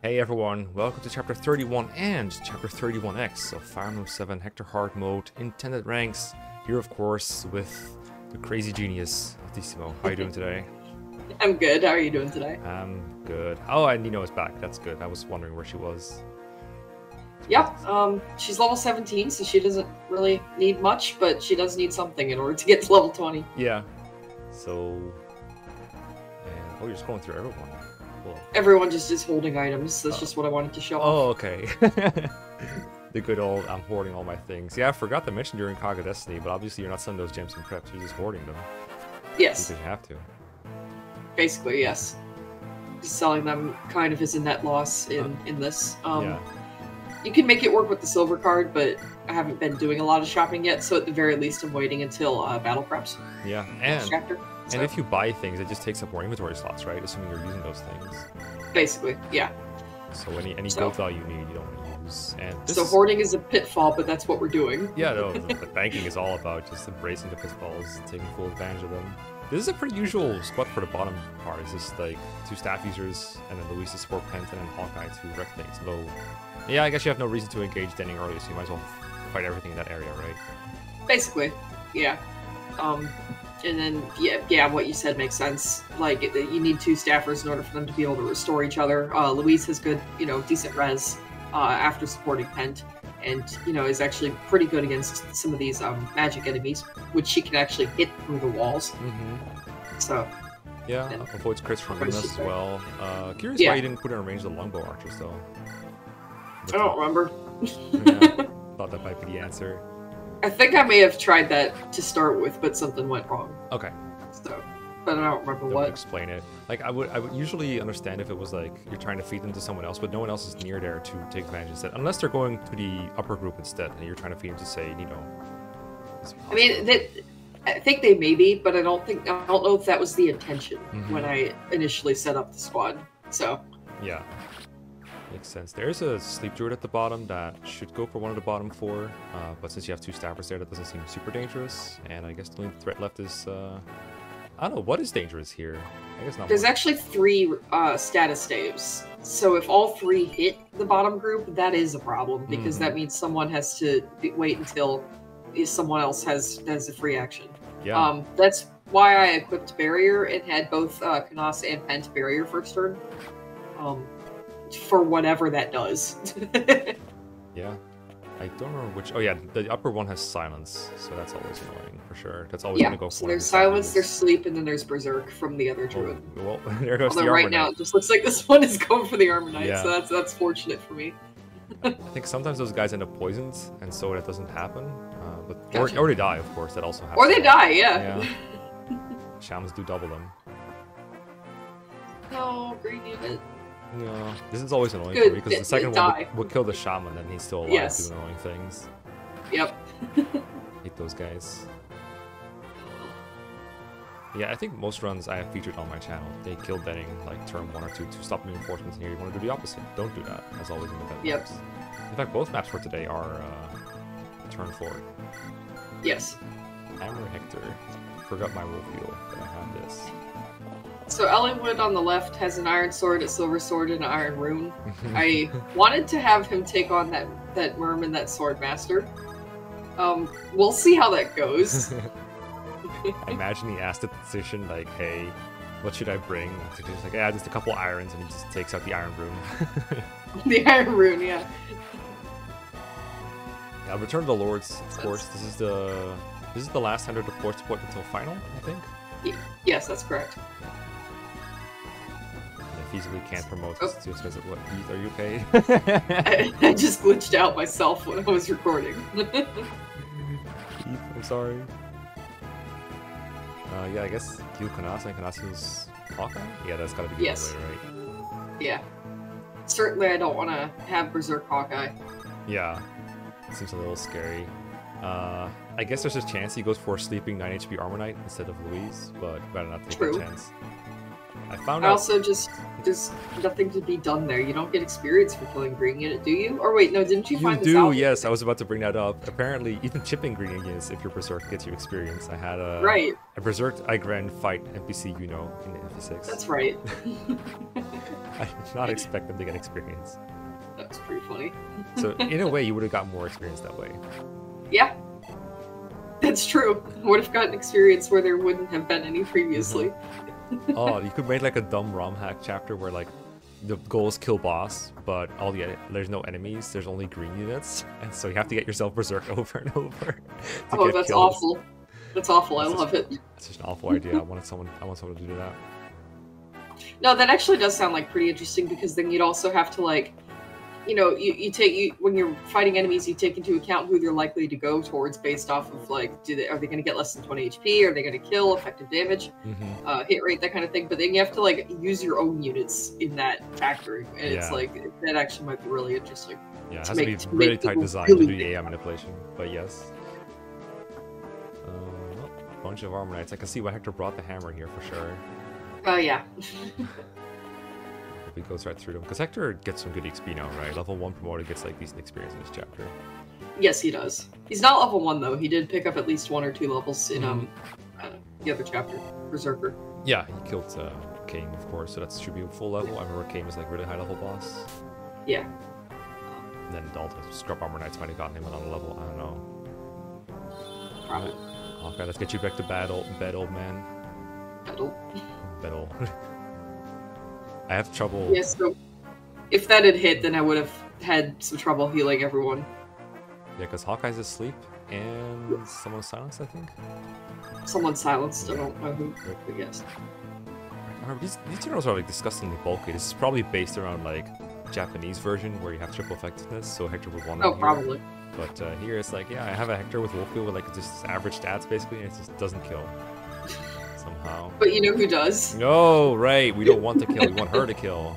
Hey everyone, welcome to Chapter 31 and Chapter 31x of FE7 Hector Mode Intended Ranks. Here, of course, with the crazy genius, Altissimo. How are you doing today? I'm good. How are you doing today? I'm good. Oh, and Nino is back. That's good. I was wondering where she was. Yep. She's level 17, so she doesn't really need much, but she does need something in order to get to level 20. Yeah. So... oh, you're just going through everyone. Cool. Everyone just is holding items. That's just what I wanted to show off. Oh, okay. The good old, I'm hoarding all my things. Yeah, I forgot to mention during Kaga Destiny, but obviously you're not selling those gems and preps, you're just hoarding them. Yes. Because you have to. Basically, yes. Just selling them kind of is a net loss in this. Yeah. You can make it work with the silver card, but I haven't been doing a lot of shopping yet, so at the very least I'm waiting until battle preps. Yeah, and if you buy things, it just takes up more inventory slots, right? Assuming you're using those things. Basically, yeah. So any gold value you need, you don't want to use. And so hoarding is a pitfall, but that's what we're doing. Yeah, no, the banking is all about just embracing the pitfalls, taking full advantage of them. This is a pretty usual squad for the bottom part. It's just like 2 staff users, and then Luis to support Pent, and then Hawkeye to wreck things. Though, yeah, I guess you have no reason to engage Denning early, so you might as well fight everything in that area, right? Basically, yeah. And then, yeah, what you said makes sense. Like, you need 2 staffers in order for them to be able to restore each other. Luis has good, decent res after supporting Pent, and, is actually pretty good against some of these magic enemies, which she can actually hit through the walls. Mm-hmm. So, yeah, avoids crits from Venus as well. Curious why you didn't put her in range of the longbow archers, though. I don't remember. Yeah, thought that might be the answer. I think I may have tried that to start with, but something went wrong. Okay. So, but I don't remember what. Explain it. Like I would usually understand if it was like you're trying to feed them to someone else, but no one else is near there to take advantage instead. Unless they're going to the upper group instead, and you're trying to feed them to say, I mean, I think they may be, but I don't know if that was the intention when I initially set up the squad. So. Yeah. Makes sense. There's a sleep druid at the bottom that should go for one of the bottom 4, but since you have 2 staffers there, that doesn't seem super dangerous. And I guess the only threat left is, I don't know, what is dangerous here? I guess not. There's actually 3 status saves, so if all 3 hit the bottom group, that is a problem, because that means someone has to wait until someone else has a free action. Yeah. That's why I equipped Barrier and had both Canas and Pent Barrier first turn. For whatever that does. Yeah. I don't remember which... Oh yeah, the upper one has silence, so that's always annoying, for sure. That's always going to go for so there's silence, there's sleep, and then there's Berserk from the other druid. Well, there goes Although the right now, it just looks like this one is going for the Armor Knight, so that's fortunate for me. I think sometimes those guys end up poisoned, and so that doesn't happen. But Gotcha. or they die, of course, that also happens. Or they die, yeah. Shamans do double them. No, green unit. No, this is always annoying for me because the second one would kill the shaman and he's still alive doing annoying things. Yep. Hate those guys. Yeah, I think most runs I have featured on my channel, they kill Denning like turn 1 or 2 to stop reinforcements, and here you want to do the opposite. Don't do that, as always in the dead maps. In fact, both maps for today are turn 4. Yes. Hammer Hector. Forgot my role wheel, but I have this. So Ellenwood on the left has an iron sword, a silver sword, and an iron rune. I wanted to have him take on that worm and that sword master. We'll see how that goes. I imagine he asked the physician, like, hey, what should I bring? And he's like, yeah, just a couple irons, and he just takes out the iron rune. The iron rune, yeah. Yeah, Return of the Lords, of course. This is the last 100 of course support until final, I think. Yes, that's correct. Feasibly can't promote this. It's too expensive. What, Heath, are you okay? I just glitched out myself when I was recording. Heath, I'm sorry. Yeah, I guess heal Canas and Canas heals Hawkeye? Yeah, that's gotta be the way, right? Yeah. Certainly I don't want to have Berserk Hawkeye. Yeah. It seems a little scary. I guess there's a chance he goes for a sleeping 9 HP Armor Knight instead of Louise, but better not take that chance. I found I out. also just there's nothing to be done there. You don't get experience for killing green unit, do you? Or wait, no, didn't you You find this do, out? yes. I was about to bring that up. Apparently, even chipping green units, if you're berserk, gets you experience. I had Right. a berserk Igren fight NPC, you know, in the FE6. That's right. I did not expect them to get experience. That's pretty funny. So in a way, you would have got more experience that way. Yeah. That's true. Would have gotten experience where there wouldn't have been any previously. Oh, you could make like a dumb ROM hack chapter where like the goal is kill boss, but there's no enemies. There's only green units, and so you have to get yourself berserk over and over. Oh, that's kills. awful. That's awful. I love it. That's just an awful idea. I want someone to do that. No, that actually does sound like pretty interesting because then you'd also have to like, you know, when you're fighting enemies, you take into account who they're likely to go towards based off of like, are they going to get less than 20 HP? Are they going to kill? Effective damage, hit rate, that kind of thing. But then you have to like use your own units in that factory, and it's like that actually might be really interesting. Yeah, it has to be really tight design to do the AI manipulation. But yes, bunch of armor knights. I can see why Hector brought the hammer here for sure. Oh yeah. He goes right through them because Hector gets some good XP now, right? Level 1 promoted gets like decent experience in this chapter. Yes, he does. He's not level 1 though. He did pick up at least 1 or 2 levels in the other chapter, Berserker. Yeah, he killed Kane, of course, so that should be a full level. I remember Kane was like really high level boss. Yeah. And then all the scrub armor knights might have gotten him another level. I don't know. Probably. Okay, let's get you back to bed, old man. Battle. I have trouble. Yeah, so if that had hit, then I would have had some trouble healing everyone. Yeah, because Hawkeye's asleep and someone's silenced, I think. Someone's silenced. I don't know who. But yes. These generals are like disgustingly bulky. This is probably based around like Japanese version where you have triple effectiveness, so Hector would want to. Oh, probably. But here it's like, yeah, I have a Hector with Wolffield with like just average stats basically, and it just doesn't kill. Somehow. But you know who does? No, right. We don't want to kill. We want her to kill.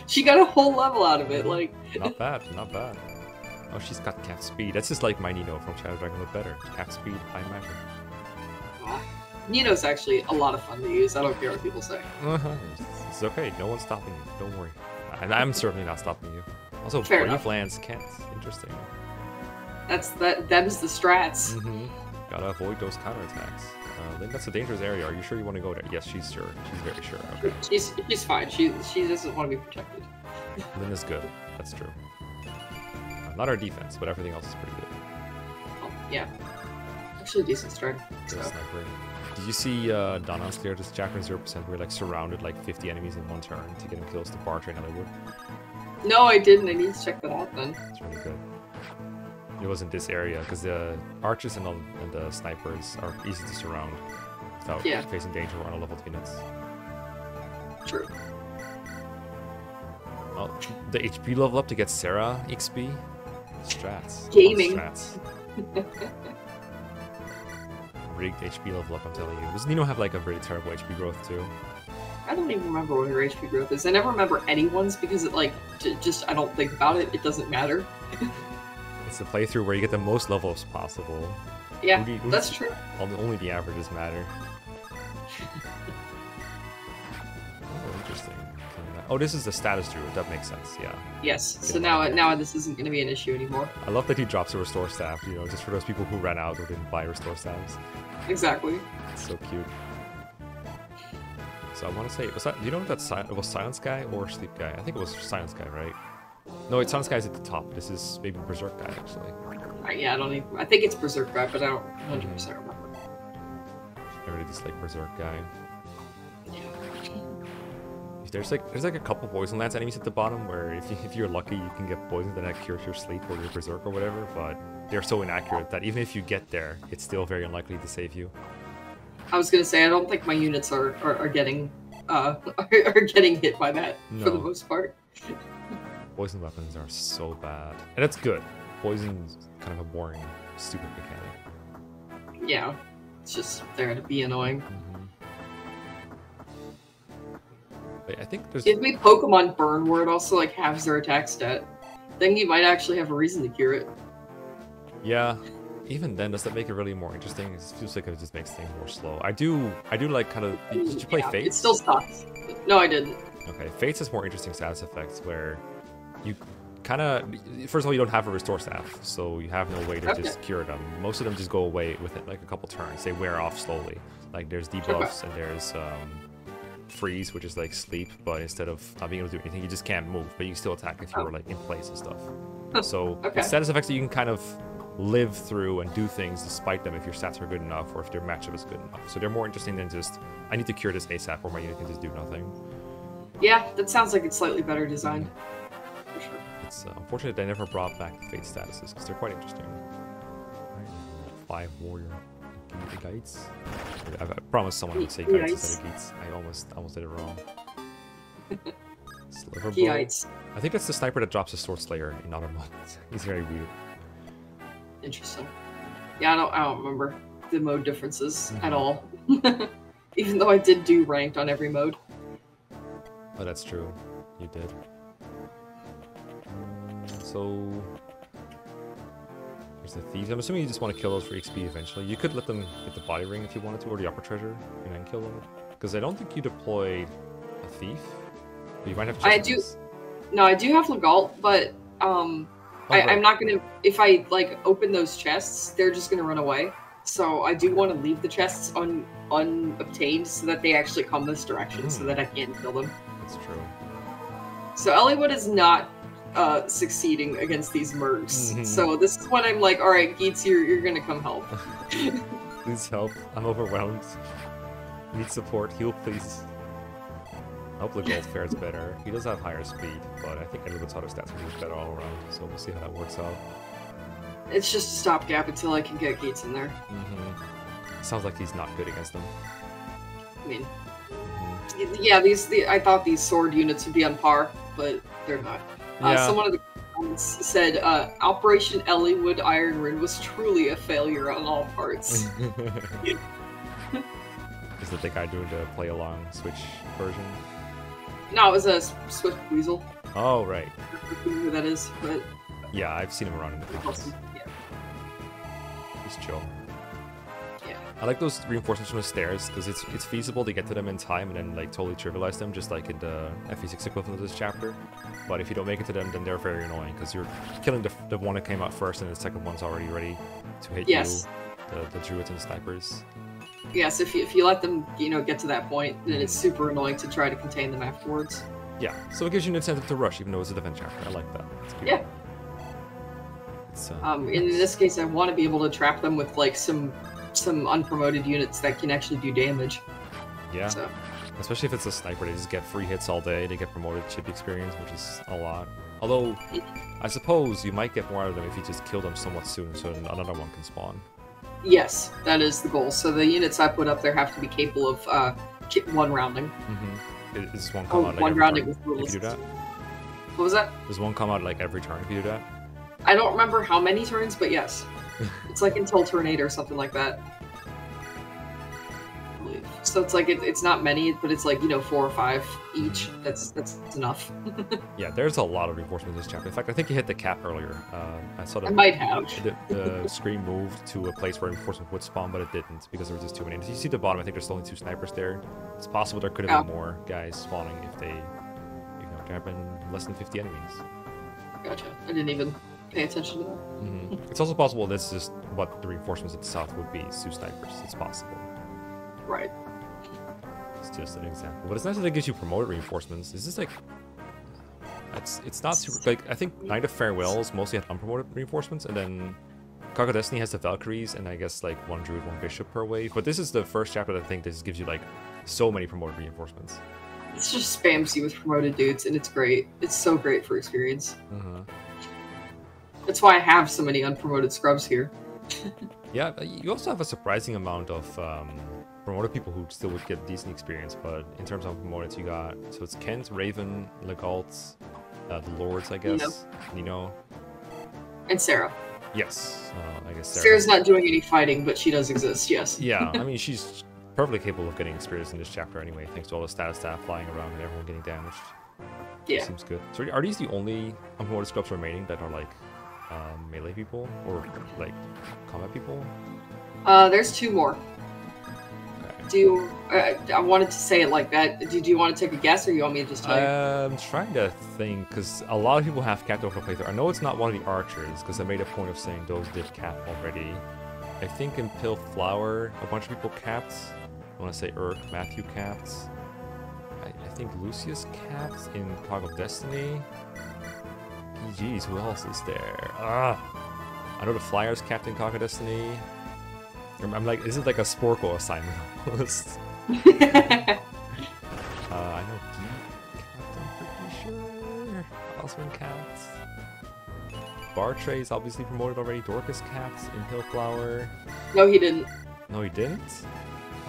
She got a whole level out of it, like. Not bad, not bad. Oh, she's got cap speed. That's just like my Nino from Shadow Dragon, but better. Cap speed, high magic. Nino's actually a lot of fun to use. I don't care what people say. It's okay. No one's stopping you. Don't worry. And I'm certainly not stopping you. Also, Fair Brave enough. Lands can't. Interesting. That is the strats. Gotta avoid those counterattacks. Lynn, that's a dangerous area. Are you sure you want to go there? Yes, she's sure. She's very sure. Okay. She's fine. She doesn't want to be protected. Lynn is good. That's true. Not our defense, but everything else is pretty good. Oh, yeah. Actually, decent strength. Good So. sniper. Did you see Donon's clear this chapter 0%? We're like surrounded like 50 enemies in one turn to get him kills to Bartre and Hollywood. No, I didn't. I need to check that out then. It's really good. It was in this area because the archers and the snipers are easy to surround without facing danger on a leveled units. True. Oh, the HP level up to get Sarah XP. Strats. Gaming. Strats. Rigged HP level up, I'm telling you. Does Nino have like a really terrible HP growth too? I don't even remember what her HP growth is. I never remember anyone's because it like just I don't think about it. It doesn't matter. It's a playthrough where you get the most levels possible. Yeah, that's true. Only the averages matter. Oh, interesting. Oh, this is the status druid. That makes sense. Yeah. Yes. So now this isn't going to be an issue anymore. I love that he drops a restore staff. You know, just for those people who ran out or didn't buy restore staffs. Exactly. It's so cute. So I want to say, do you know if it was Silence Guy or Sleep Guy? I think it was Silence Guy, right? No, it's Silence Guy's at the top. This is maybe Berserk Guy, actually. Yeah, I think it's Berserk Guy, but I don't 100% remember. I really dislike Berserk Guy. Yeah. There's like a couple poison lance enemies at the bottom where if you're lucky you can get poisoned and that cures your sleep or your berserk or whatever, but they're so inaccurate that even if you get there, it's still very unlikely to save you. I was gonna say I don't think my units are getting are getting hit by that for the most part. Poison weapons are so bad, and that's good. Poison's kind of a boring, stupid mechanic. Yeah, it's just there to be annoying. I think there's... If we Pokemon Burn where it also like halves their attack stat, then you might actually have a reason to cure it. Yeah, even then, does that make it really more interesting? It feels like it just makes things more slow. I do like kind of. Did you play Fates? It still sucks. No, I didn't. Okay, Fates has more interesting status effects where you kind of. First of all, you don't have a restore staff, so you have no way to just cure them. Most of them just go away within like a couple turns. They wear off slowly. Like there's debuffs and there's freeze, which is like sleep, but instead of not being able to do anything, you just can't move, but you can still attack if you're like in place and stuff. So it's status effects that you can kind of live through and do things despite them if your stats are good enough or if their matchup is good enough. So they're more interesting than just, I need to cure this ASAP or my unit can just do nothing. Yeah, that sounds like it's slightly better designed. For sure. It's unfortunate they never brought back the Fate statuses because they're quite interesting. Right. 5 warrior guides. I promised someone would say guides instead of geats. I almost did it wrong. Geats. I think it's the sniper that drops a sword slayer in other modes. He's very weird. Interesting. Yeah, I don't remember the mode differences at all. Even though I did do ranked on every mode. Oh, that's true. You did. So there's the thieves. I'm assuming you just want to kill those for XP eventually. You could let them get the body ring if you wanted to, or the upper treasure, and then kill them. Because I don't think you deployed a thief. But you might have. I do. No, I do have Legault, but right. I'm not gonna. If I like open those chests, they're just gonna run away. So I do want to leave the chests unobtained so that they actually come this direction, so that I can kill them. That's true. So Elliewood is not succeeding against these mercs. So this is when I'm like, all right, Geets, you're gonna come help. Please help. I'm overwhelmed. Need support. Heal, please. I hope Legault fares better. He does have higher speed, but I think Elliewood's other stats will be better all around. So we'll see how that works out. It's just a stopgap until I can get Geets in there. Sounds like he's not good against them. I mean, yeah, I thought these sword units would be on par, but they're not. Someone in the comments said, Operation Elliewood Iron Ring was truly a failure on all parts. Is that the guy doing the play along Switch version? No, it was a Swift Weasel. Oh, right. I don't know who that is, but... Yeah, I've seen him around in the comments. Yeah. He's chill. Yeah. I like those reinforcements from the stairs, because it's feasible to get to them in time and then like totally trivialize them, just like in the FE6 equivalent of this chapter. But if you don't make it to them, then they're very annoying, because you're killing the one that came out first, and the second one's already ready to hit you. The druids and the snipers. Yes, if you let them, get to that point, then it's super annoying to try to contain them afterwards. Yeah, so it gives you an incentive to rush, even though it's a defense chapter. I like that. Yeah. It's, in this case, I want to be able to trap them with like some unpromoted units that can actually do damage. Yeah. So. Especially if it's a sniper, they just get free hits all day. They get promoted chip experience, which is a lot. Although, I suppose you might get more out of them if you just kill them somewhat soon, so another one can spawn. Yes, that is the goal. So the units I put up there have to be capable of one rounding. Does one come out like one every rounding turn with rules. if you do that? What was that? Does one come out like every turn if you do that? I don't remember how many turns, but yes. It's like until turn 8 or something like that. I believe. So it's like it's not many, but it's like 4 or 5 each. That's enough. Yeah, there's a lot of reinforcements in this chapter. In fact, I think you hit the cap earlier. I saw that I might have. The screen moved to a place where reinforcements would spawn, but it didn't because there was just too many. And if you see the bottom, I think there's only 2 snipers there. It's possible there could have been more guys spawning if there have been less than 50 enemies. Gotcha. I didn't even pay attention to that. It's also possible this is just what the reinforcements at the south would be. 2 snipers. It's possible. Right. It's just an example. But it's nice that it gives you promoted reinforcements. Is this like... It's not super... Like, I think Knight of Farewells mostly had unpromoted reinforcements, and then Kaga Destiny has the Valkyries, and I guess like 1 Druid, 1 Bishop per wave. But this is the first chapter that I think this gives you like so many promoted reinforcements. It just spams you with promoted dudes, and it's great. It's so great for experience. That's why I have so many unpromoted scrubs here. Yeah, you also have a surprising amount of promoted people who still would get decent experience, but in terms of promoted, you got... So it's Kent, Raven, Legault, the Lords, I guess. Nino. And Sarah. Yes, I guess Sarah's not doing any fighting, but she does exist, yes. Yeah, I mean, she's perfectly capable of getting experience in this chapter anyway, thanks to all the status staff flying around and everyone getting damaged. Yeah. Seems good. So are these the only unpromoted scrubs remaining that are like melee people or like combat people? There's 2 more. Okay. Do you, I wanted to say it like that. Do you want to take a guess, or you want me to just tell you? I'm trying to think, because a lot of people have capped over the playthrough. I know it's not one of the archers, because I made a point of saying those did cap already. I think in Pill Flower, a bunch of people capped. I want to say Matthew capped. I think Lucius capped in Cog of Destiny. Jeez, who else is there? I know the Flyers capped in Cog of Destiny. I'm like, is it like a Sporkle assignment almost? I know Geek capped, I'm pretty sure. Osman capped. Bartre is obviously promoted already. Dorcas capped in Pill Flower. No, he didn't. No, he didn't?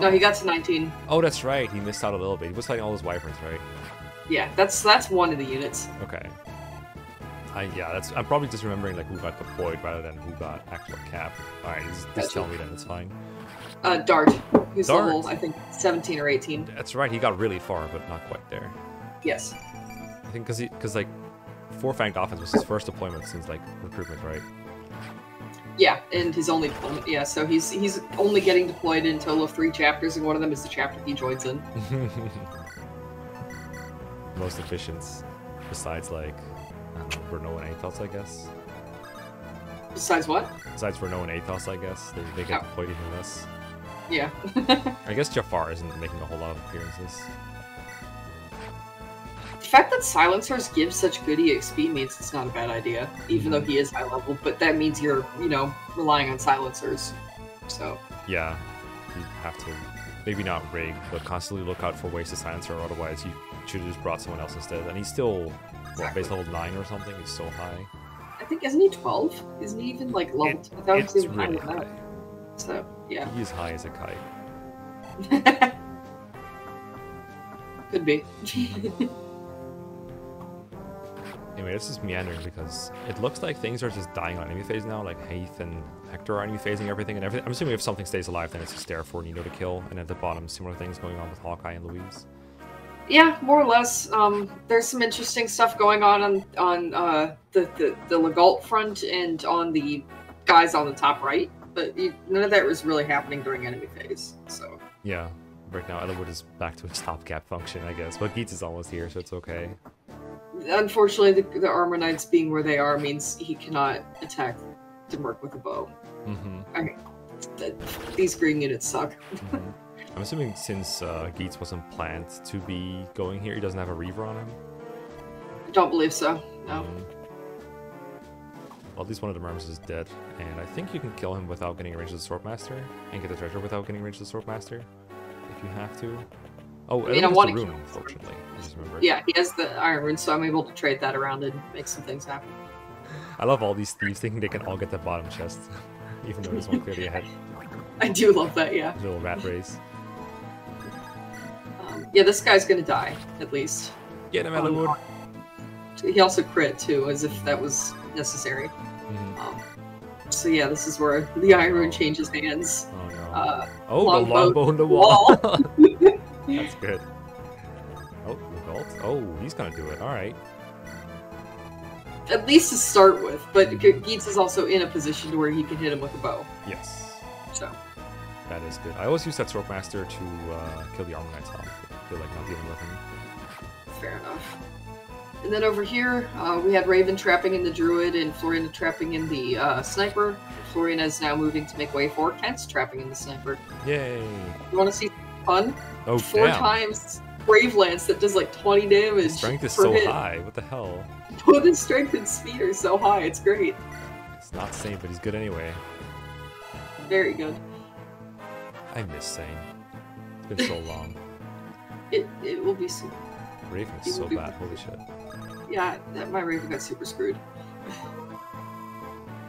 No, he got to 19. Oh, that's right. He missed out a little bit. He was fighting all those wyverns, right? Yeah, that's one of the units. Okay. I'm probably just remembering like who got deployed rather than who got actual cap. Alright, just tell me then, it's fine. Dart, who's Dart. level, I think, 17 or 18. That's right, he got really far, but not quite there. Yes. I think because like, Four Fanged Offense was his first deployment since like recruitment, right? Yeah, and his only deployment, yeah, so he's only getting deployed in a total of 3 chapters, and one of them is the chapter he joins in. Most efficient, besides like, Renault and Athos, I guess. Besides what? Besides Renault and Athos, I guess. They get deployed even less. Yeah. I guess Jafar isn't making a whole lot of appearances. The fact that silencers give such good EXP means it's not a bad idea, even though he is high level, but that means you're, relying on silencers. So. Yeah, you have to, maybe not rig, but constantly look out for ways to silencer, or otherwise you should have just brought someone else instead. And he's still, base level 9 or something? He's so high. I think, isn't he 12? Isn't he even, like, level... I thought he was even really higher than that. So, yeah. He is high as a kite. Could be. Anyway, this is meandering because it looks like things are just dying on enemy phase now, like Haith and Hector are enemy phasing everything and everything. I'm assuming if something stays alive, then it's just there for Nino to kill, and at the bottom, similar things going on with Hawkeye and Louise. Yeah, more or less. There's some interesting stuff going on the Legault front and on the guys on the top right, but none of that was really happening during enemy phase, so... Yeah, right now Elwood is back to its stopgap function, I guess, but Geets is almost here, so it's okay. Unfortunately, the Armor Knights being where they are means he cannot attack Demerc with a bow. These green units suck. I'm assuming since Geets wasn't planned to be going here, he doesn't have a Reaver on him? I don't believe so, no. Well, at least one of the Merms is dead, and I think you can kill him without getting a range of the Swordmaster, and get the treasure without getting a range of the Swordmaster, if you have to. Oh, I want to kill him, unfortunately. I just remembered. Yeah, he has the Iron Rune, so I'm able to trade that around and make some things happen. I love all these thieves thinking they can all get the bottom chest, even though there's one clearly ahead. I do love that, yeah. Little rat race. Yeah, this guy's gonna die, at least. Get him out of the wood. He also crit, too, as if that was necessary. So yeah, this is where the Iron Rune changes hands. Oh no. The longbow in the wall. That's good. Oh, Legault. Oh, he's gonna do it. Alright. At least to start with, but Geets is also in a position to where he can hit him with a bow. Yes. So. That is good. I always use that Swordmaster to kill the Armor Knights off. I feel like not dealing with him. Fair enough. And then over here, we had Raven trapping in the Druid and Floriana trapping in the Sniper. Floriana is now moving to make way for Kent's trapping in the Sniper. Yay! You want to see fun? Oh, 4 times Brave Lance that does like 20 damage. His strength is so high. What the hell? Both his strength and speed are so high. It's great. It's not Sane, but he's good anyway. Very good. I miss Sane. It's been so long. It will be soon. Raven is so bad. Holy shit. Yeah, my Raven got super screwed.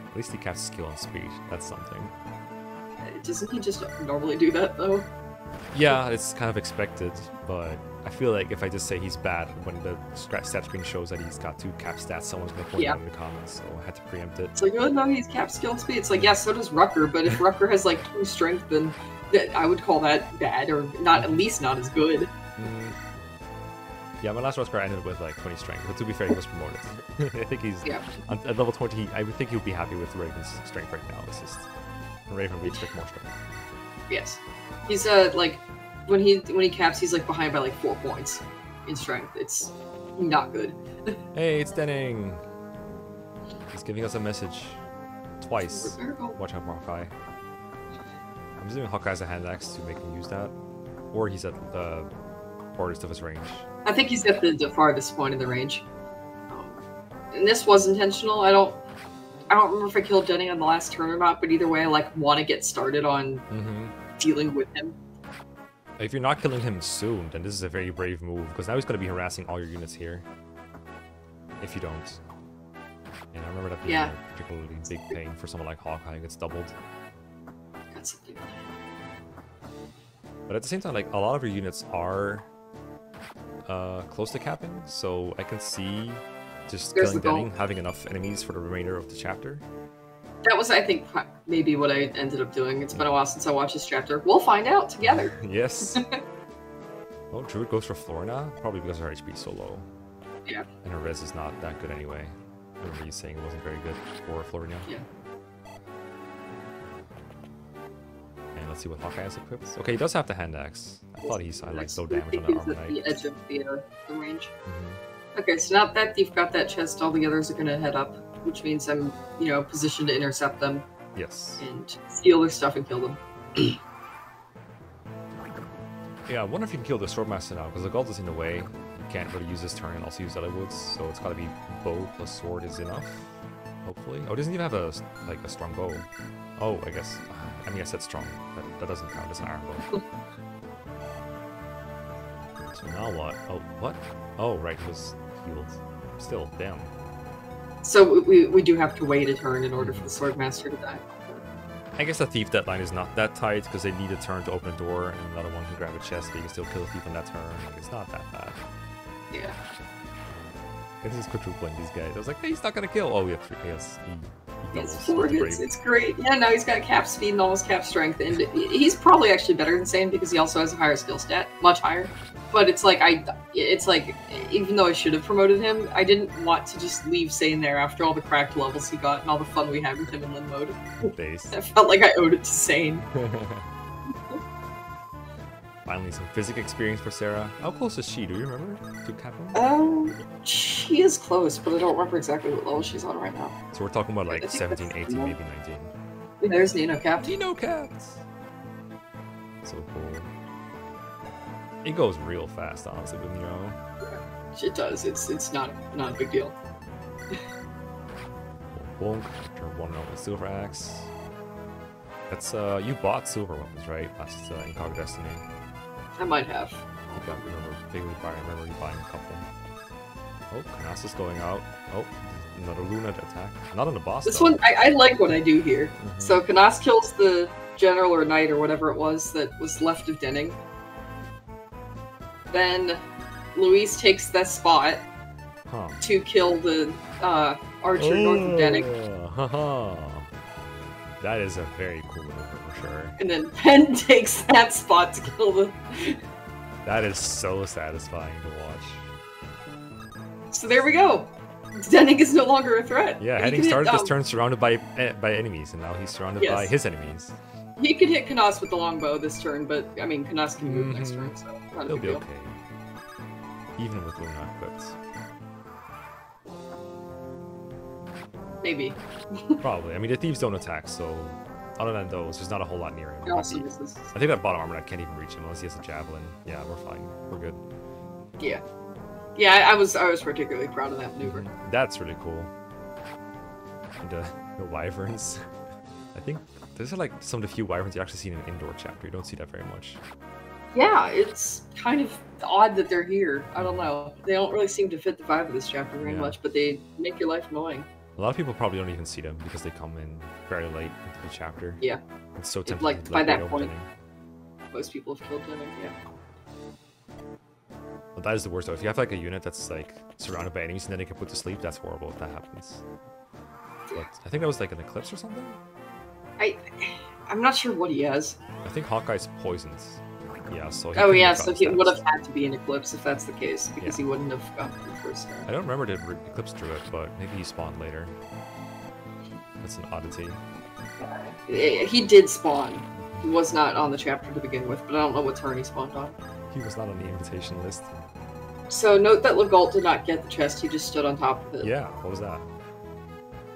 At least he casts skill and speed. That's something. Doesn't he just normally do that, though? Yeah, it's kind of expected, but I feel like if I just say he's bad, when the stat screen shows that he's got 2 cap stats, someone's going to point it out in the comments, so I had to preempt it. It's like, oh no, he's cap skill and speed. It's like, yeah, so does Rucker, but if Rucker has like 2 strength, then I would call that bad, or not, at least not as good. Yeah, my last Roscar ended with like 20 strength, but to be fair, he was promoted. I think he's at level 20. I would think he would be happy with Raven's strength right now. It's just Raven we expect more strength. Yes, he's like when he caps, he's like behind by like 4 points in strength. It's not good. Hey, it's Denning. He's giving us a message twice. Watch out, Hawkeye. I'm assuming Hawkeye's a hand axe to make him use that, or he's at the farthest of his range. I think he's at the farthest point in the range. And this was intentional. I don't remember if I killed Denning on the last turn or not, but either way, I like want to get started on dealing with him. If you're not killing him soon, then this is a very brave move, because now he's going to be harassing all your units here. If you don't. And I remember that being a particularly big pain for someone like Hawkeye who gets doubled. Got something. But at the same time, like, a lot of your units are close to capping, so I can see just killing Denning, having enough enemies for the remainder of the chapter. That was, I think, maybe what I ended up doing. It's been a while since I watched this chapter. We'll find out together. Yes. Oh, Druid goes for Florina? Probably because her HP is so low. Yeah. And her res is not that good anyway. I remember you saying it wasn't very good for Florina. Yeah. And let's see what Hawkeye has equipped. Okay, he does have the hand axe. I thought he had like low damage on the armor knight. The edge of the range. Okay, so now that you've got that chest, all the others are going to head up, which means I'm, positioned to intercept them. Yes. And steal their stuff and kill them. Yeah, I wonder if you can kill the Swordmaster now, because the gold is in the way. You can't really use this turn and also use other woods, so it's got to be bow plus sword is enough. Hopefully. Oh, it doesn't even have a strong bow. Oh, I guess. I mean, I said strong. That doesn't count as an iron bow. So now what? Oh, what? Oh, right, it was healed. Still, damn. So we do have to wait a turn in order for the Swordmaster to die. I guess the thief deadline is not that tight because they need a turn to open a door and another one can grab a chest, but you can still kill a thief on that turn. Like, it's not that bad. Yeah. This is quadrupling these guys. I was like, hey, he's not gonna kill. Oh, yeah, yes. He doubles. 4 hits. It's great. Yeah, now he's got cap speed and almost cap strength, and he's probably actually better than Sane because he also has a higher skill stat, much higher. But it's like even though I should have promoted him, I didn't want to just leave Sane there after all the cracked levels he got and all the fun we had with him in Lin mode. Base. I felt like I owed it to Sane. Finally, some physics experience for Sarah. How close is she? Do you remember to Captain? She is close, but I don't remember exactly what level she's on right now. So we're talking about like 17, 18, maybe 19. Yeah, there's Nino Capped. Nino Capped! So cool. It goes real fast, honestly, with Nino. It does. It's not a big deal. Bonk. Turn 1 with Silver Axe. That's you bought silver weapons, right? Last Incognito Destiny. I might have. I can't remember vaguely buying. I remember you buying a couple. Oh, Karnasa's going out. Oh, another Luna attack. Not on the boss. This though. one, I like what I do here. So Kanas kills the general or knight or whatever it was that was left of Denning. Then Luis takes that spot to kill the archer north of Denning. That is a very cool maneuver for sure. And then Pen takes that spot to kill the... That is so satisfying to watch. So there we go. Denning is no longer a threat. Yeah, Henning started this turn surrounded by enemies, and now he's surrounded by his enemies. He could hit Kanas with the longbow this turn, but I mean, Kanas can move next turn, so not a He'll big be deal. okay. Even with Luna equipped. Maybe. Probably. I mean, the thieves don't attack, so other than those, there's not a whole lot near him. Also, I think that bottom armor I can't even reach him unless he has a javelin. Yeah, we're fine. We're good. Yeah. Yeah, I was particularly proud of that maneuver. That's really cool. And the wyverns. I think those are like some of the few wyverns you actually see in an indoor chapter. You don't see that very much. Yeah, it's kind of odd that they're here. I don't know. They don't really seem to fit the vibe of this chapter very much, but they make your life annoying. A lot of people probably don't even see them because they come in very late into the chapter. Yeah. It's so tempting. Like, by that point, most people have killed them, yeah. Well, that is the worst though. If you have like a unit that's like surrounded by enemies and then they can put to sleep, that's horrible if that happens. But I think that was like an eclipse or something? I'm not sure what he has. I think Hawkeye's poisoned. Yeah, so oh yeah, so he would have had to be in Eclipse if that's the case, because he wouldn't have gotten the first time. I don't remember the Eclipse Druid, but maybe he spawned later. That's an oddity. He did spawn. He was not on the chapter to begin with, but I don't know what turn he spawned on. He was not on the invitation list. So note that Legault did not get the chest, he just stood on top of it. Yeah, what was that?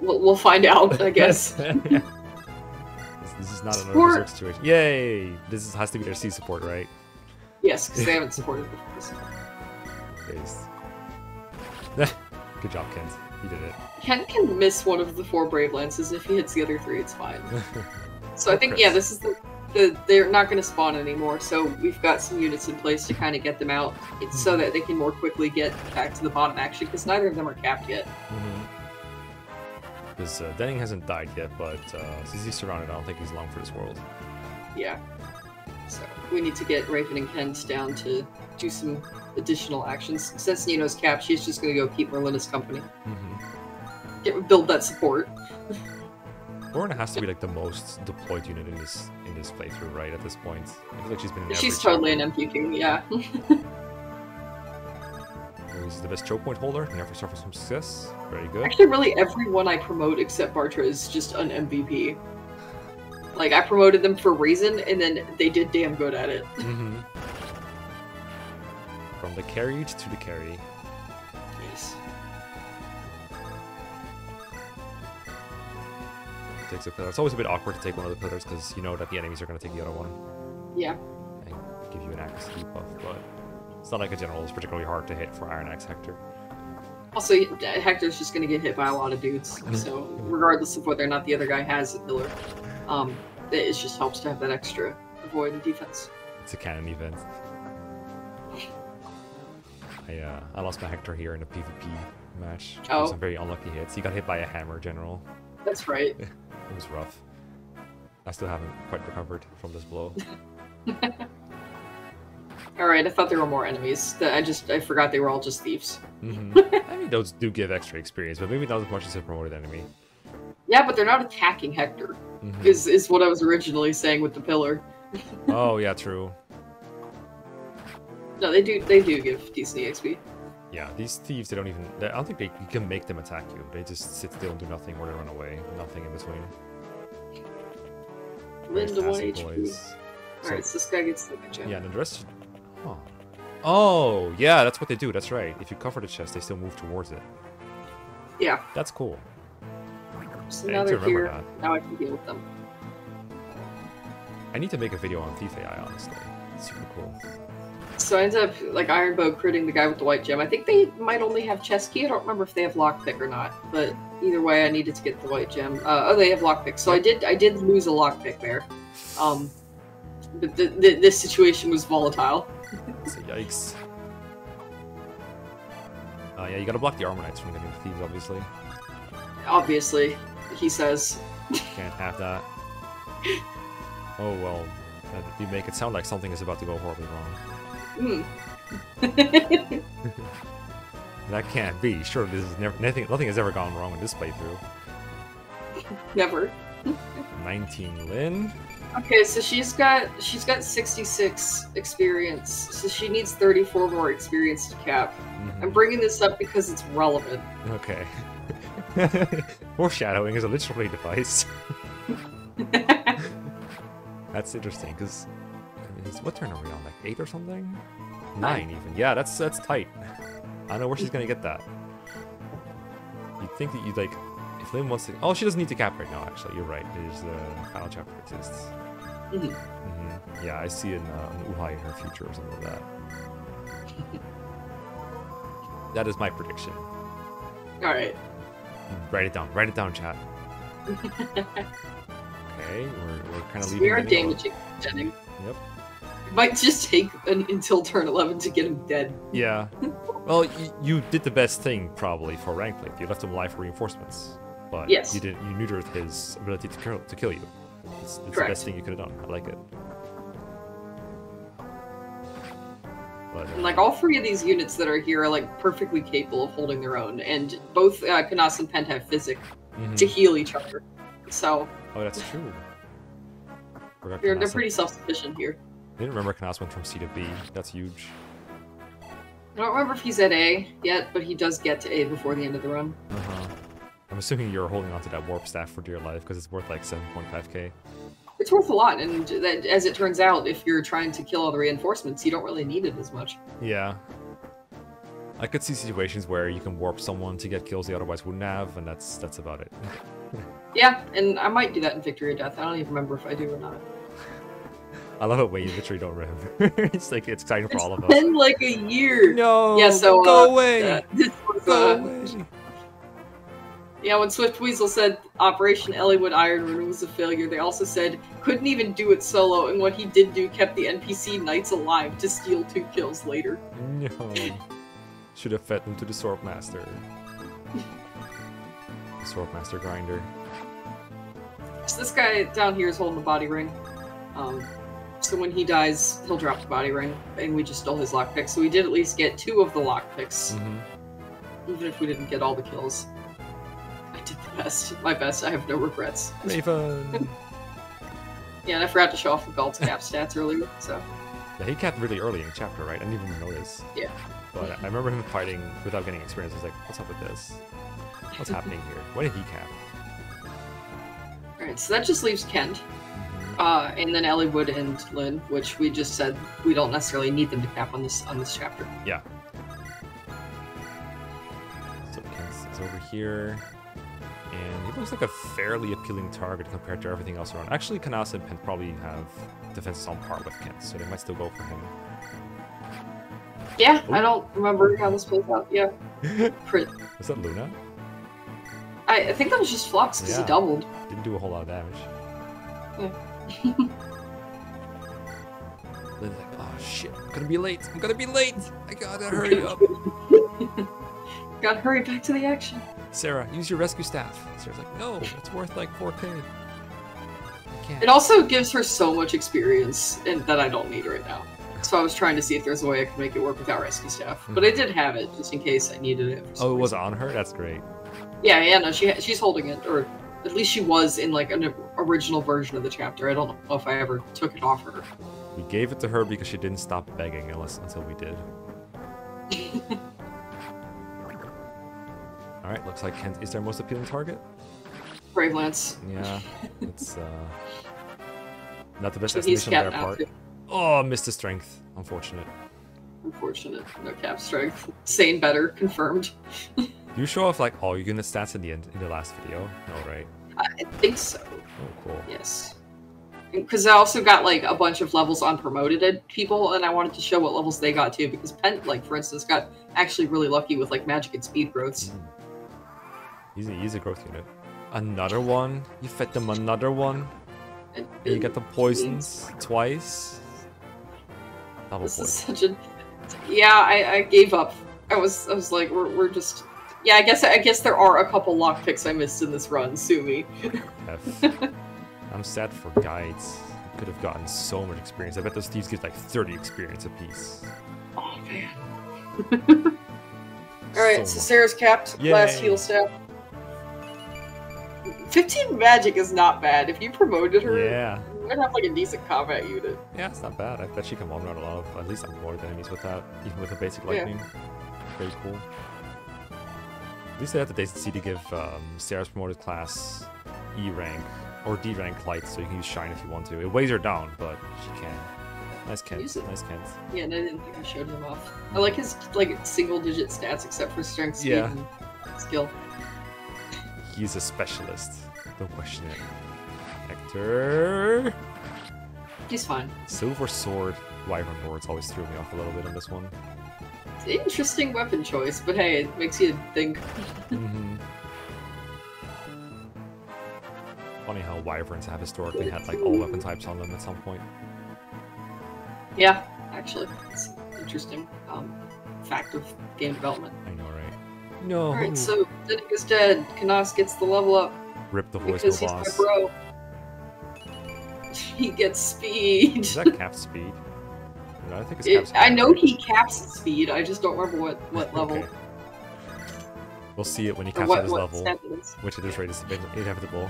We'll find out, I guess. This is not an reserve situation. Yay! This has to be their C support, right? Yes, because they haven't supported before. Good job, Kent. You did it. Kent can miss one of the 4 Brave Lances, and if he hits the other 3, it's fine. So I think, yeah, this is they're not going to spawn anymore, so we've got some units in place to kind of get them out, so that they can more quickly get back to the bottom action, because neither of them are capped yet. Because Denning hasn't died yet, but since he's surrounded, I don't think he's long for this world. Yeah. So we need to get Raven and Kent down to do some additional actions. Since Nino's capped, she's just going to go keep Merlina's company. Build that support. Lorna has to be like the most deployed unit in this playthrough, right? At this point, I feel like she's been. In she's totally an MPQ, yeah. He's the best choke point holder. Never suffers from success. Very good. Actually, really, everyone I promote except Bartre is just an MVP. Like, I promoted them for a reason, and then they did damn good at it. From the carried to the carry. Yes. Takes a pillar. It's always a bit awkward to take one of the pillars because you know that the enemies are going to take the other one. Yeah. And give you an accuracy buff, but it's not like a general is particularly hard to hit for Iron Axe Hector. Also, Hector's just going to get hit by a lot of dudes, so regardless of whether or not the other guy has a pillar, it just helps to have that extra avoid and defense. It's a canon event. I lost my Hector here in a PvP match. Oh. Some very unlucky hits. He got hit by a hammer general. That's right. It was rough. I still haven't quite recovered from this blow. Alright, I thought there were more enemies. I forgot they were all just thieves. I mean, those do give extra experience, but maybe not as much as a promoted enemy. Yeah, but they're not attacking Hector, is what I was originally saying with the pillar. Oh, yeah, true. No, they do give decent EXP. Yeah, these thieves, I don't think you can make them attack you. They just sit still and do nothing or they run away. Nothing in between. Linda 1 HP. Alright, so this guy gets the gem. Yeah, and the rest... Huh. Oh, yeah, that's what they do. That's right. If you cover the chest, they still move towards it. Yeah. That's cool. So now they're here. Now I can deal with them. I need to make a video on Thief AI, honestly. It's super cool. So I ended up, like, Ironbow critting the guy with the white gem. I think they might only have chest key. I don't remember if they have lockpick or not. But either way, I needed to get the white gem. Oh, they have lockpick. So I did lose a lockpick there. But this situation was volatile. So, yikes. Yeah, you gotta block the Armor Knights from getting the thieves, obviously. Obviously, he says. Can't have that. Oh, well. You make it sound like something is about to go horribly wrong. That can't be. Sure, this is nothing has ever gone wrong in this playthrough. Never. 19 Lin. Okay, so she's got 66 experience, so she needs 34 more experience to cap. I'm bringing this up because it's relevant. Okay. Foreshadowing is a literary device. That's interesting, because what turn are we on? Like 8 or something? 9 even. Yeah, that's tight. I don't know where she's gonna get that. You'd think that you'd like, if Lynn wants to. Oh, she doesn't need to cap right now. Actually, you're right. There's the final chapter exists. Yeah, I see an Uhai in her future or something like that. That is my prediction. All right. Write it down. Write it down, chat. Okay, we're kind of leaving. We are damaging Jennings. Yep. It might just take until turn 11 to get him dead. Yeah. Well, you did the best thing probably for rank play. You left him alive for reinforcements, but yes, you neutered his ability to kill you. It's the best thing you could have done. I like it. But, and like all 3 of these units that are here are like perfectly capable of holding their own, and both Kanas and Pent have physic to heal each other. So. Oh, that's true. They're pretty self-sufficient here. didn't remember Knas went from C to B. That's huge. I don't remember if he's at A yet, but he does get to A before the end of the run. I'm assuming you're holding on to that warp staff for dear life because it's worth like 7.5k. It's worth a lot, and that, as it turns out, if you're trying to kill all the reinforcements, you don't really need it as much. Yeah. I could see situations where you can warp someone to get kills they otherwise wouldn't have, and that's about it. Yeah, and I might do that in Victory or Death. I don't even remember if I do or not. I love it when you literally don't remember. It's like it's exciting for all of us. It's been like a year. No. Yeah. So go away. This was, go away. Yeah, when Swift Weasel said Operation Elliewood Iron Rune was a failure, they also said couldn't even do it solo, and what he did do kept the NPC knights alive to steal 2 kills later. No. Should have fed them to the Sword Master. The Sword Master grinder. So this guy down here is holding the body ring. So when he dies, he'll drop the body ring, and we just stole his lockpick. So we did at least get 2 of the lockpicks, even if we didn't get all the kills. I did the best. My best. I have no regrets. Raven! Yeah, and I forgot to show off the Galt's cap stats earlier, so... Yeah, he capped really early in the chapter, right? I didn't even notice. Yeah. But I remember him fighting without getting experience. I was like, what's up with this? What's happening here? Why did he cap? Alright, so that just leaves Kent. And then Elliewood and Lynn, which we just said we don't necessarily need them to cap on this chapter. Yeah. So Kent is over here. And he looks like a fairly appealing target compared to everything else around. Actually, Knas and Pent probably have defenses on par with Kent, so they might still go for him. Yeah, I don't remember how this plays out. Yeah. Crit. Was that Luna? I think that was just Flux, because he doubled. Didn't do a whole lot of damage. Yeah. Lynn's like, oh shit, I'm gonna be late. I'm gonna be late. I gotta hurry up. Gotta hurry back to the action. Sarah, use your rescue staff. Sarah's like, no, it's worth like 4k. I can't. It also gives her so much experience and that I don't need right now. So I was trying to see if there's a way I could make it work without rescue staff. But I did have it, just in case I needed it. Oh, it was on her? That's great. Yeah, no, she's holding it, or at least she was in like an original version of the chapter. I don't know if I ever took it off her. We gave it to her because she didn't stop begging until we did. Alright, looks like Kent is their most appealing target. Brave Lance. Yeah, it's not the best So estimation on their capped part. out too. Oh, missed the strength. Unfortunate. Unfortunate. No cap strength. Sane better. Confirmed. Do you show off like all your unit stats in the last video? No, right? I think so. Oh, cool. Yes. Because I also got like a bunch of levels on promoted people, and I wanted to show what levels they got too. Because Pent, like for instance, got actually really lucky with like magic and speed growths. He's a growth unit. Another one? You fed them another one? And you get the poisons twice? Double This is poison. such a... Yeah, I gave up. I was like, we're just... Yeah, I guess there are a couple lockpicks I missed in this run. Sue me. I'm sad for guides. Could have gotten so much experience. I bet those thieves get like 30 experience apiece. Oh man. Alright, so Sarah's capped. Yay. Last heal staff. 15 magic is not bad. If you promoted her, Yeah. you might have like a decent combat unit. Yeah, it's not bad. I bet she can one-run a lot of at least unpromoted enemies with that, even with a basic lightning. Very cool. At least they have the decency to give Sarah's promoted class E rank or D rank light, so you can use Shine if you want to. It weighs her down, but she can. Nice Kent. Nice Kent. Yeah, and I didn't think I showed him off. I like his like single-digit stats, except for strength, speed, and skill. He's a specialist. Don't question it. Hector. He's fine. Silver Sword Wyvern Lords always threw me off a little bit on this one. It's an interesting weapon choice, but hey, it makes you think. Funny how Wyverns have historically had like all weapon types on them at some point. Yeah, actually, it's an interesting fact of game development. I know, right? No. Alright, so Zinnig is dead. Knas gets the level up. Rip the Because voicemail he's boss. my bro. He gets speed. Is that cap speed? No, I think it's cap speed. I know he caps at speed, I just don't remember what level. Okay. We'll see it when he Or caps what at his level, stat it is. which at this rate is inevitable.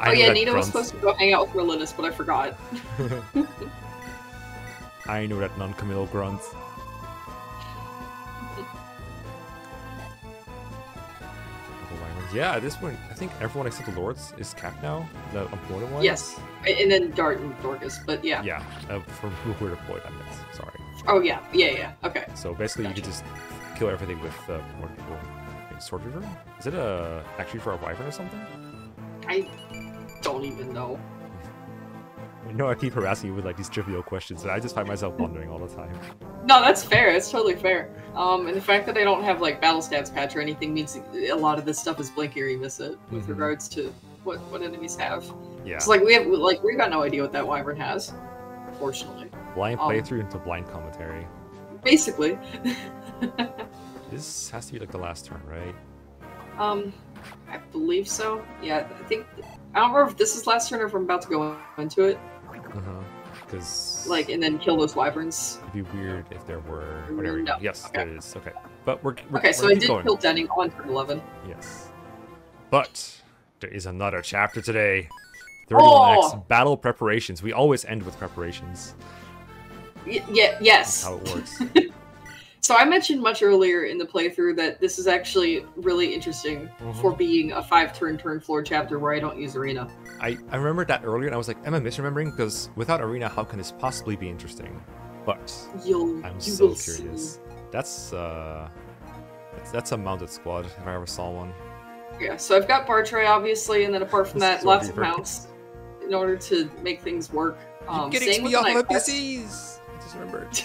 Oh yeah, Nina was supposed to go hang out with Linus, but I forgot. I know that non-committal grunt. Yeah, at this point, I think everyone except the Lords is capped now. The unpromoted ones. Yes, and then Dart and Dorcas, but yeah. Yeah, for who were deployed, I meant. Sorry. Oh yeah, yeah. Okay. So basically, you could just kill everything with promoted people. Wait, Sword Reaver? Is it actually for a Wyvern or something? I don't even know. No, I keep harassing you with like these trivial questions, and I just find myself wondering all the time. No, that's fair. It's totally fair. And the fact that I don't have like battle stats patch or anything means a lot of this stuff is blink here, you miss it with regards to what enemies have. Yeah. It's like we've got no idea what that Wyvern has, fortunately. Blind playthrough into blind commentary. Basically. This has to be like the last turn, right? I believe so. Yeah, I don't remember if this is last turn or if I'm about to go into it. Because like, and then kill those wyverns. It'd be weird if there were. Whatever. No. Yes, okay. there is. Okay, but we're okay. So I did kill Denning on turn 11. Yes, but there is another chapter today. 31x battle preparations. We always end with preparations. Yes. That's how it works. So I mentioned much earlier in the playthrough that this is actually really interesting for being a 5-turn floor chapter where I don't use arena. I remembered that earlier and I was like, am I misremembering? Because without arena, how can this possibly be interesting? But I'm so curious. See. That's a mounted squad if I ever saw one. Yeah, so I've got Bartre obviously, and then apart from that, lots of mounts in order to make things work. Get XP off of NPCs! I just remembered.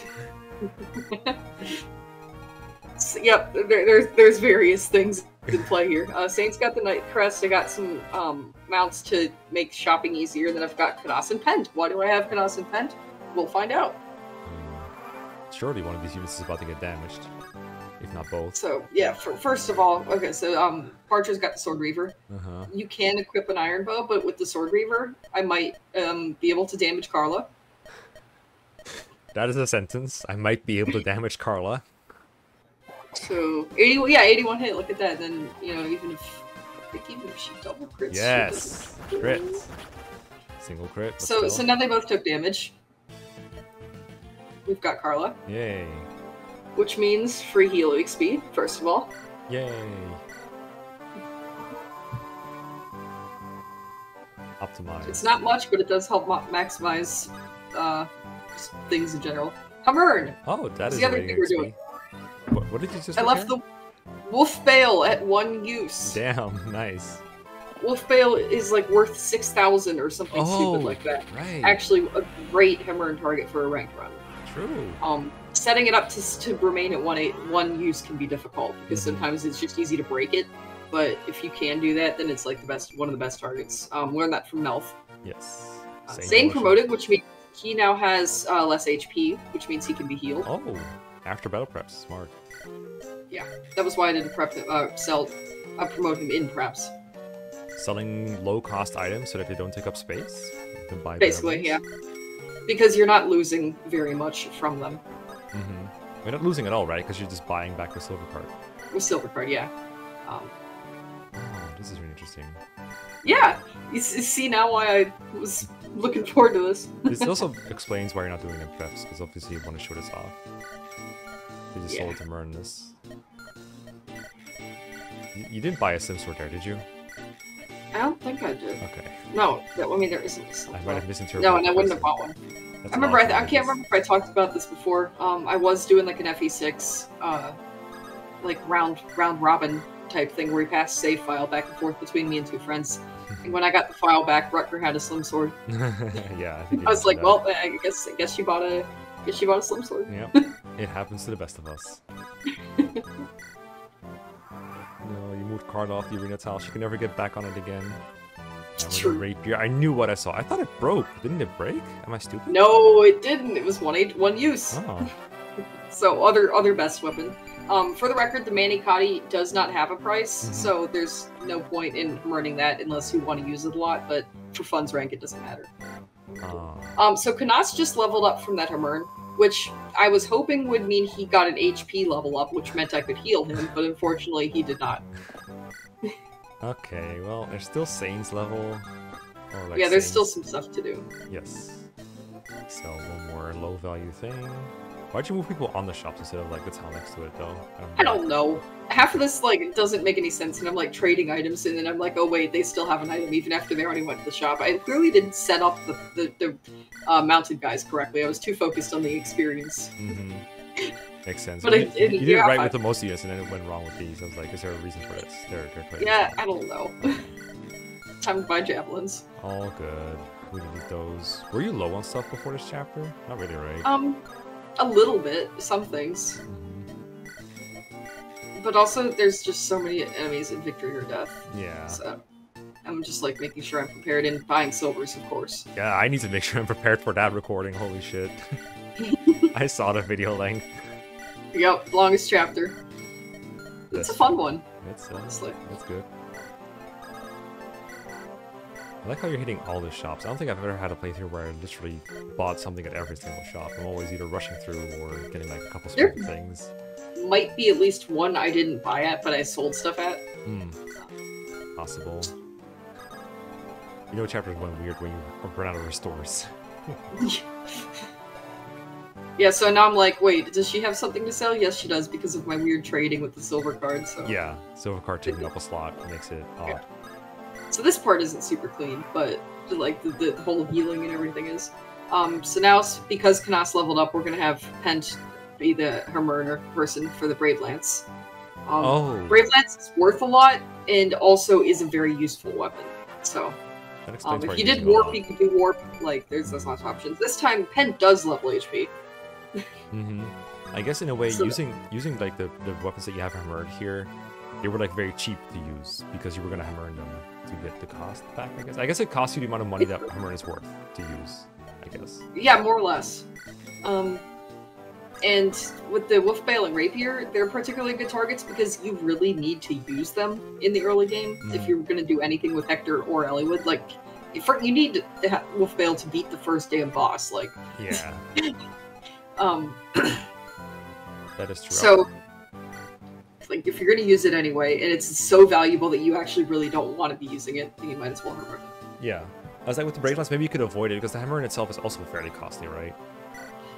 So, yep, there's various things in play here. Saint's got the Night Crest. I got some mounts to make shopping easier. Then I've got Kanas and Pent. Why do I have Kanas and Pent? We'll find out. Surely one of these units is about to get damaged, if not both. So yeah, first of all, okay. So Bartre's got the Sword Reaver. You can equip an Iron Bow, but with the Sword Reaver, I might be able to damage Karla. That is a sentence. I might be able to damage Karla. So 81 hit. Look at that. Then even if she double crits. Yes, crit. Single crit. So now they both took damage. We've got Karla. Yay. Which means free heal XP. First of all. Yay. Optimize. It's not much, but it does help maximize things in general. Hamern! Oh, that is the other thing we're doing. What did you just I left the Wolf Bale at 1 use. Damn, nice. Wolf Bale is like worth 6,000 or something stupid like that. Right. Actually, a great Hamern target for a ranked run. True. Setting it up to remain at 1 use can be difficult because sometimes it's just easy to break it. But if you can do that, then it's like one of the best targets. Learn that from Melf. Yes. Same promoted, which means he now has less HP, which means he can be healed. Oh, after battle preps, smart. Yeah, that was why I didn't promote him in preps. Selling low-cost items so that they don't take up space? You can buy basically, yeah. Because you're not losing very much from them. You're not losing at all, right? Because you're just buying back the silver card. With silver card, yeah. Oh, this is really interesting. Yeah! You see now why I was looking forward to this. This also explains why you're not doing it in preps, because obviously you want to show this off. They just sold to Mern this. You didn't buy a Sim Sword there, did you? I don't think I did. Okay. No, I mean there isn't. I might have misinterpreted. No, and I wouldn't have bought one. I remember. I can't remember if I talked about this before. I was doing like an FE6, like round robin type thing where we passed save file back and forth between me and 2 friends. And when I got the file back, Rutger had a Slim Sword. Yeah, I think I was like, well, I guess you bought a Slim Sword. Yep, it happens to the best of us. No, you moved Karla off the arena tile. She can never get back on it again. True. Rapier. I knew what I saw. I thought it broke. Didn't it break? Am I stupid? No, it didn't. It was one use. Oh. So other best weapon. For the record, the Manikati does not have a price, so there's no point in running that unless you want to use it a lot. But for fun's rank, it doesn't matter. So Kanas just leveled up from that Hamern, which I was hoping would mean he got an HP level up, which meant I could heal him, but unfortunately he did not. Okay, well, there's still Saint's level. Or like yeah, there's things. still some stuff to do. Yes. So one more low value thing. Why'd you move people on the shops instead of like the town next to it though? I don't know. Half of this like it doesn't make any sense, and I'm like trading items, and then I'm like, oh wait, they still have an item even after they already went to the shop. I clearly didn't set up the mounted guys correctly. I was too focused on the experience. Makes sense. But you did it yeah, right with the most units, and then it went wrong with these. I was like, is there a reason for this? They're crazy. Yeah, I don't know. Time to buy javelins. All good. We need those. Were you low on stuff before this chapter? Not really, right? A little bit. Some things. But also, there's just so many enemies in Victory or Death. Yeah. So I'm just like making sure I'm prepared and buying silvers, of course. Yeah, I need to make sure I'm prepared for that recording. Holy shit. I saw the video length. Yep, longest chapter. It's a fun one. It's honestly. That's good. I like how you're hitting all the shops. I don't think I've ever had a playthrough where I literally bought something at every single shop. I'm always either rushing through or getting like a couple small things. Might be at least one I didn't buy at, but I sold stuff at. Possible. You know chapters went weird when you run out of restores. Yeah, so now I'm like, wait, does she have something to sell? Yes, she does, because of my weird trading with the silver card, so... Yeah, silver card taking up a slot makes it odd. Yeah. So this part isn't super clean, but like the whole healing and everything is. So now, because Canas leveled up, we're gonna have Pent be her murder person for the Brave Lance. Brave Lance is worth a lot, and also is a very useful weapon. So, if you did warp, you could do warp. Like, there's lots of options. This time, Pent does level HP. I guess in a way, so, using like the weapons that you have hammered here, they were like very cheap to use because you were gonna hammer them to get the cost back. I guess it costs you the amount of money that hammer is worth to use. I guess. Yeah, more or less. And with the Wolfbale and Rapier, they're particularly good targets because you really need to use them in the early game if you're going to do anything with Hector or Eliwood. Like, you need to have Wolfbale to beat the first damn boss. Like, yeah. That is true. So, like, if you're going to use it anyway, and it's so valuable that you actually really don't want to be using it, then you might as well hammer it. Yeah. I was like, with the Brave Lance, maybe you could avoid it because the hammer in itself is also fairly costly, right?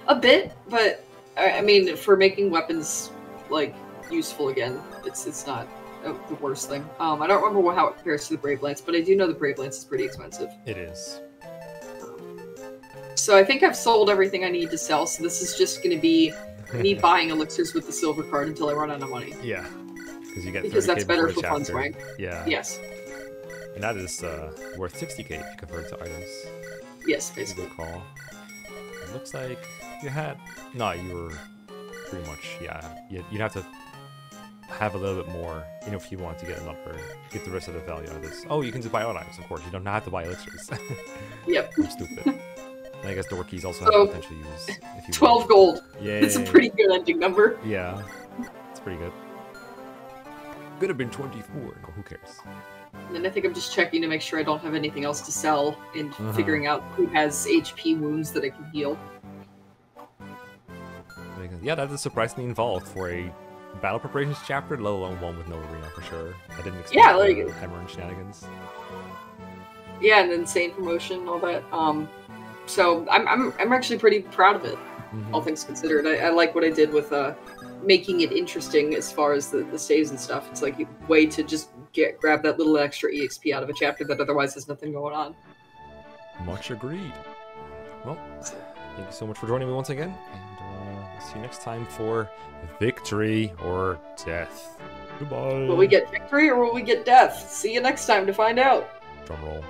A bit, but I mean, for making weapons like useful again, it's not the worst thing. I don't remember how it compares to the Brave Lance, but I do know the Brave Lance is pretty expensive. It is. So I think I've sold everything I need to sell. So this is just going to be me buying elixirs with the silver card until I run out of money. Yeah, because that's better for funds rank. Yeah. Yes. And that is worth 60k if you convert it to items. Yes, basically. Good call. It looks like you had... No, you were pretty much... Yeah, you'd have to have a little bit more, you know, if you want to get get the rest of the value out of this. Oh, you can just buy all items, of course. You don't have to buy elixirs. Yep. I'm stupid. And I guess door keys also have potential use. If you 12 want. gold. Yeah. It's a pretty good ending number. Yeah. It's pretty good. Could have been 24. No, who cares? And then I think I'm just checking to make sure I don't have anything else to sell and figuring out who has HP wounds that I can heal. Yeah, that is surprisingly involved for a battle preparations chapter, let alone one with no arena for sure. I didn't expect hammer and shenanigans. Yeah, and insane promotion and all that. So I'm actually pretty proud of it, all things considered. I like what I did with making it interesting as far as the staves and stuff. It's like a way to just grab that little extra EXP out of a chapter that otherwise has nothing going on. Much agreed. Well, thank you so much for joining me once again, and see you next time for victory or death. Goodbye. Will we get victory or will we get death? See you next time to find out. Drum roll.